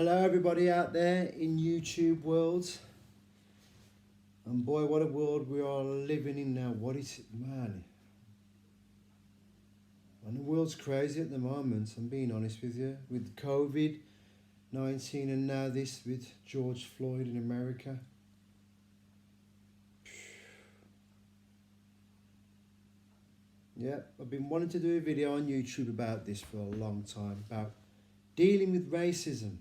Hello everybody out there in YouTube world. And boy, what a world we are living in now. What is it, man? And the world's crazy at the moment, I'm being honest with you. With COVID-19 and now this with George Floyd in America. Yeah, I've been wanting to do a video on YouTube about this for a long time, about dealing with racism.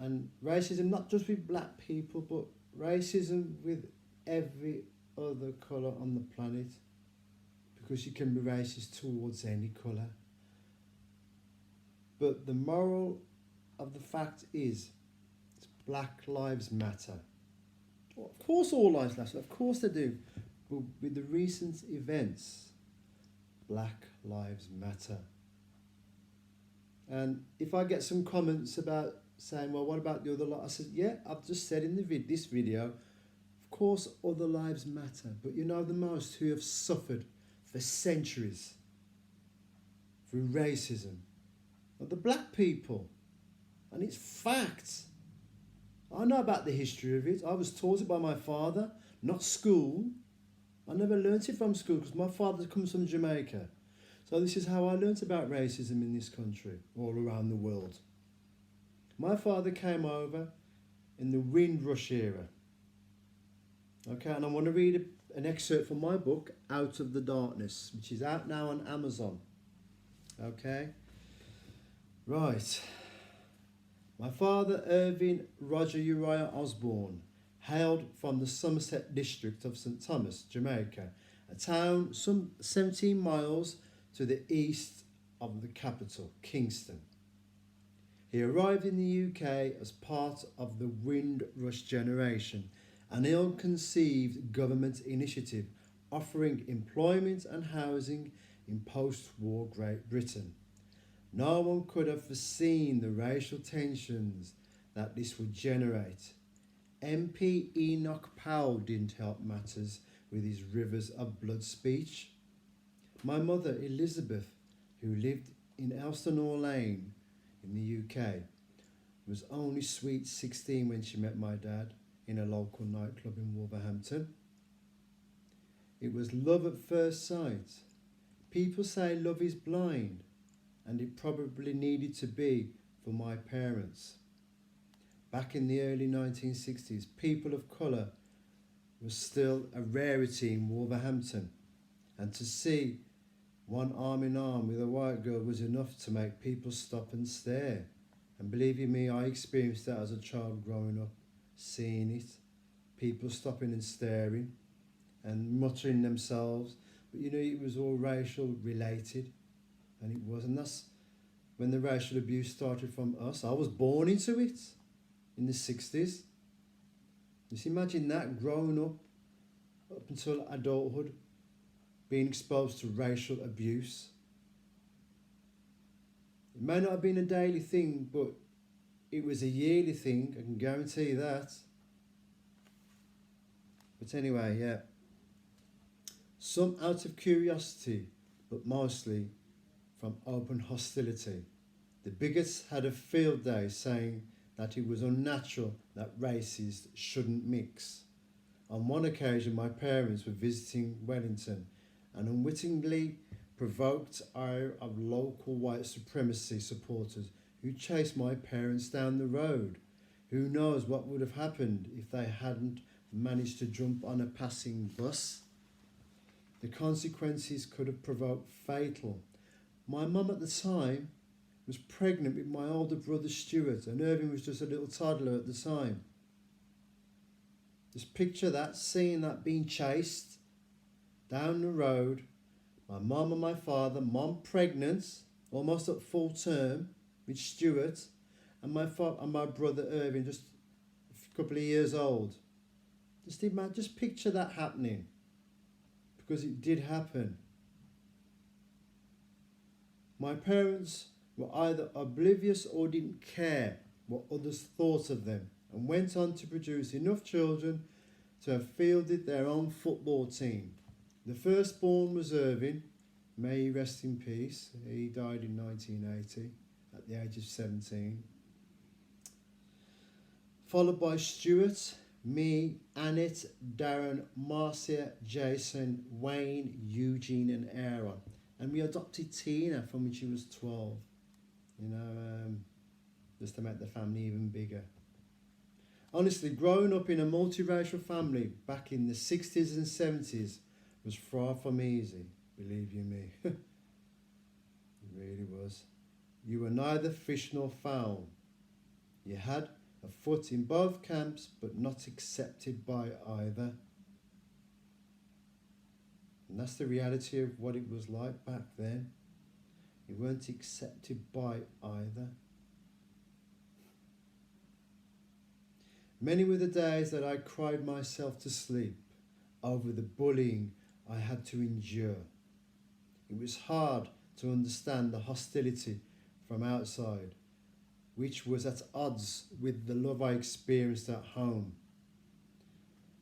And racism not just with black people, but racism with every other colour on the planet. Because you can be racist towards any colour. But the moral of the fact is, Black Lives Matter. Well, of course all lives matter, of course they do. But with the recent events, Black Lives Matter. And if I get some comments about saying, well, what about the other lives? I said, yeah, I've just said in this video, of course other lives matter. But you know the most who have suffered for centuries through racism are the black people. And it's facts. I know about the history of it. I was taught it by my father, not school. I never learnt it from school because my father comes from Jamaica. So this is how I learnt about racism in this country, all around the world. My father came over in the Windrush era. Okay, and I want to read an excerpt from my book, Out of the Darkness, which is out now on Amazon. Okay, right. My father, Irving Roger Uriah Osborne, hailed from the Somerset district of St Thomas, Jamaica, a town some 17 miles to the east of the capital, Kingston. He arrived in the UK as part of the Windrush generation, an ill-conceived government initiative offering employment and housing in post-war Great Britain. No one could have foreseen the racial tensions that this would generate. MP Enoch Powell didn't help matters with his rivers of blood speech. My mother, Elizabeth, who lived in Elsinore Lane in the UK, was only sweet 16 when she met my dad in a local nightclub in Wolverhampton. It was love at first sight. People say love is blind, and it probably needed to be for my parents. Back in the early 1960s, people of colour was still a rarity in Wolverhampton, and to see one arm in arm with a white girl was enough to make people stop and stare. And believe you me, I experienced that as a child growing up, seeing it. People stopping and staring and muttering themselves. But you know, it was all racial related. And it was. And that's when the racial abuse started from us. I was born into it in the 60s. Just imagine that, growing up until adulthood, being exposed to racial abuse. It may not have been a daily thing, but it was a yearly thing, I can guarantee that. But anyway, yeah. Some out of curiosity, but mostly from open hostility. The bigots had a field day saying that it was unnatural that races shouldn't mix. On one occasion, my parents were visiting Wellington and unwittingly provoked ire of local white supremacy supporters who chased my parents down the road. Who knows what would have happened if they hadn't managed to jump on a passing bus? The consequences could have provoked fatal. My mum at the time was pregnant with my older brother Stuart, and Irving was just a little toddler at the time. Just picture that, seeing that, being chased down the road. My mum and my father, mum pregnant, almost at full term with Stuart, and my brother Irving just a couple of years old. Just picture that happening, because it did happen. My parents were either oblivious or didn't care what others thought of them, and went on to produce enough children to have fielded their own football team. The firstborn was Irving, may he rest in peace. He died in 1980 at the age of 17. followed by Stuart, me, Annette, Darren, Marcia, Jason, Wayne, Eugene and Aaron. And we adopted Tina from when she was 12, just to make the family even bigger. Honestly, growing up in a multiracial family back in the 60s and 70s was far from easy, believe you me. It really was. You were neither fish nor fowl. You had a foot in both camps, but not accepted by either. And that's the reality of what it was like back then. You weren't accepted by either. Many were the days that I cried myself to sleep over the bullying I had to endure. It was hard to understand the hostility from outside, which was at odds with the love I experienced at home.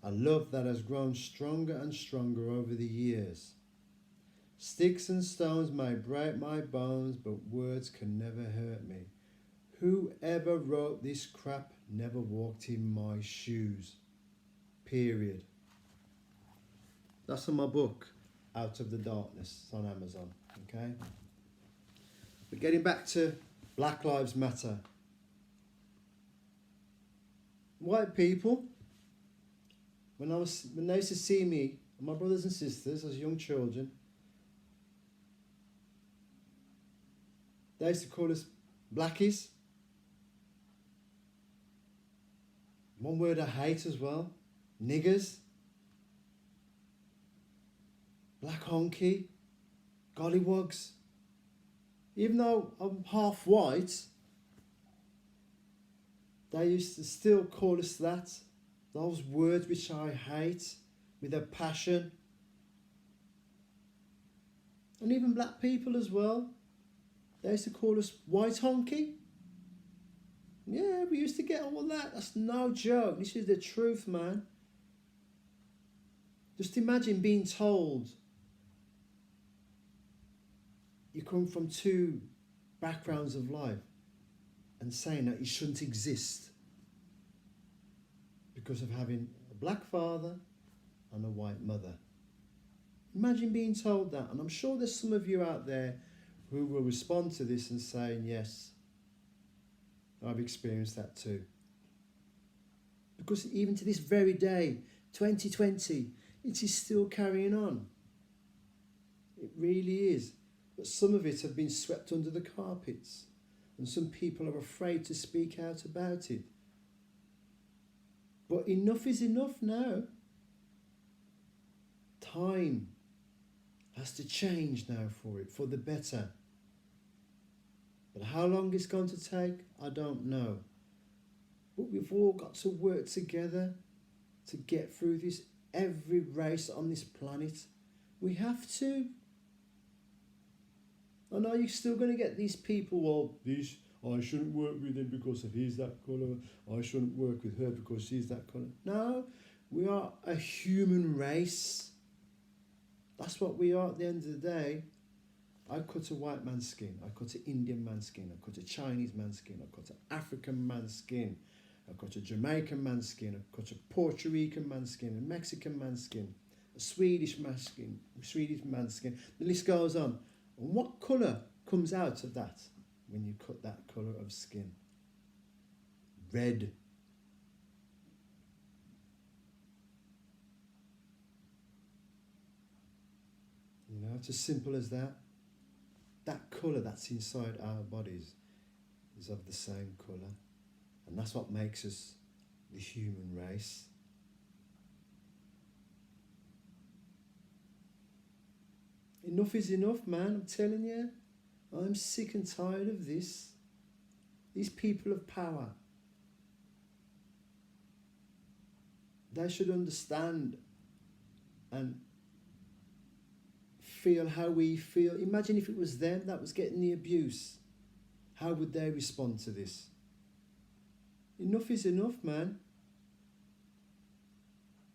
A love that has grown stronger and stronger over the years. Sticks and stones may break my bones, but words can never hurt me. Whoever wrote this crap never walked in my shoes. Period. That's in my book, Out of the Darkness. It's on Amazon. Okay? But getting back to Black Lives Matter. White people, when they used to see me and my brothers and sisters as young children, they used to call us blackies. One word I hate as well, niggers, black honky, gollywogs. Even though I'm half white, they used to still call us that. Those words which I hate with a passion. And even black people as well. They used to call us white honky. Yeah, we used to get all that. That's no joke. This is the truth, man. Just imagine being told you come from two backgrounds of life and saying that you shouldn't exist because of having a black father and a white mother. Imagine being told that. And I'm sure there's some of you out there who will respond to this and saying, yes, I've experienced that too. Because even to this very day, 2020, it is still carrying on. It really is. But some of it have been swept under the carpets, and some people are afraid to speak out about it. But enough is enough now. Time has to change now for it, for the better. But how long it's going to take, I don't know. But we've all got to work together to get through this. Every race on this planet, we have to. I know you're still going to get these people, well, I shouldn't work with him because if he's that colour. I shouldn't work with her because she's that colour. No, we are a human race. That's what we are at the end of the day. I cut a white man's skin. I cut an Indian man's skin. I cut a Chinese man's skin. I cut an African man's skin. I cut a Jamaican man's skin. I cut a Puerto Rican man's skin. A Mexican man's skin. A Swedish man's skin. The list goes on. And what colour comes out of that when you cut that colour of skin? Red. It's as simple as that. That colour that's inside our bodies is of the same colour. And that's what makes us the human race. Enough is enough, man. I'm telling you. I'm sick and tired of this. These people of power. They should understand and feel how we feel. Imagine if it was them that was getting the abuse. How would they respond to this? Enough is enough, man.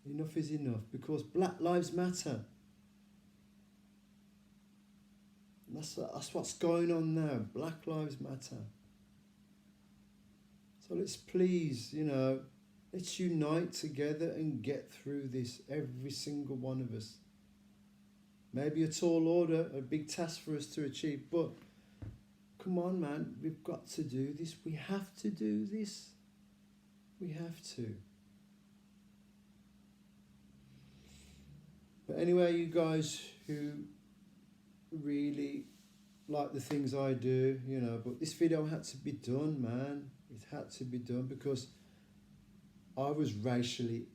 Enough is enough, because Black Lives Matter. That's what's going on now. Black Lives Matter. So let's please, Let's unite together and get through this, every single one of us. Maybe a tall order, a big task for us to achieve, but come on, man, we've got to do this. We have to do this. We have to. But anyway, you guys who really like the things I do, you know, but this video had to be done, man. It had to be done because I was racially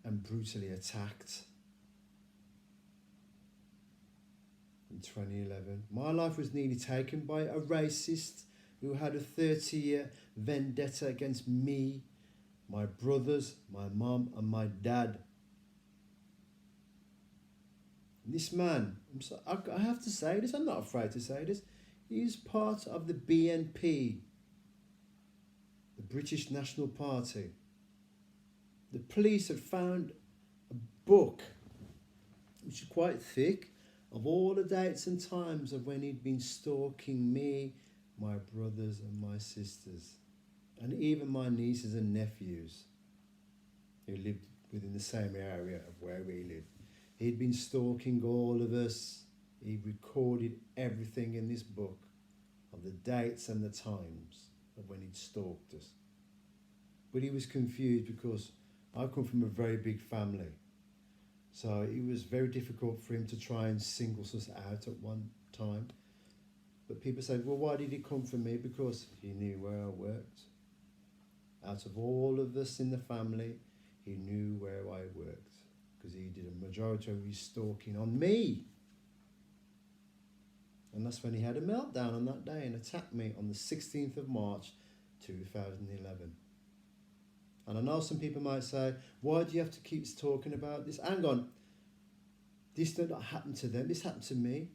and brutally attacked in 2011. My life was nearly taken by a racist who had a 30-year vendetta against me, my brothers, my mum and my dad. This man, I have to say this, I'm not afraid to say this, he's part of the BNP, the British National Party. The police had found a book, which is quite thick, of all the dates and times of when he'd been stalking me, my brothers and my sisters, and even my nieces and nephews who lived within the same area of where we lived. He'd been stalking all of us. He recorded everything in this book of the dates and the times of when he'd stalked us. But he was confused because I come from a very big family. So it was very difficult for him to try and single us out at one time. But people said, well, why did he come for me? Because he knew where I worked. Out of all of us in the family, he knew where I worked, because he did a majority of his stalking on me. And that's when he had a meltdown on that day and attacked me on the 16th of March 2011. And I know some people might say, why do you have to keep talking about this? Hang on, this did not happen to them, this happened to me.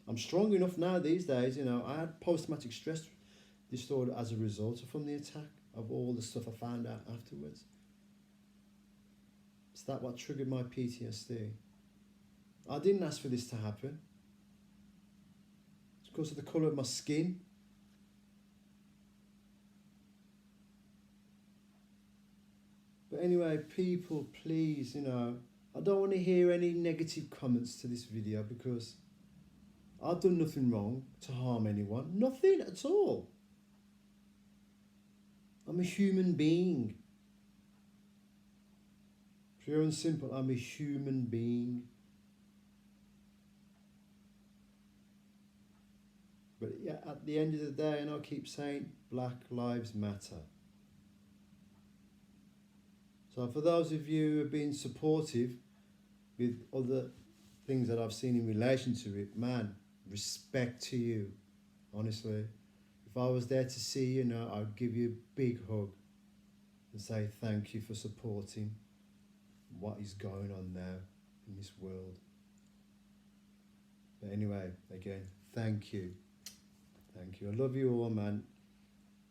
I'm strong enough now these days, you know. I had post-traumatic stress disorder as a result from the attack, of all the stuff I found out afterwards. Is that what triggered my PTSD? I didn't ask for this to happen. It's because of the colour of my skin. But anyway, people, please, you know, I don't want to hear any negative comments to this video because I've done nothing wrong to harm anyone. Nothing at all. I'm a human being. Pure and simple, I'm a human being. But yeah, at the end of the day, and I keep saying, Black Lives Matter. So for those of you who have been supportive with other things that I've seen in relation to it, man, respect to you, honestly. If I was there to see you now, I'd give you a big hug and say thank you for supporting what is going on now in this world. But anyway, again, thank you. Thank you. I love you all, man.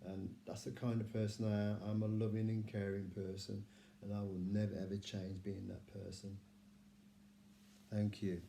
And that's the kind of person I am. I'm a loving and caring person, and I will never ever change being that person. Thank you.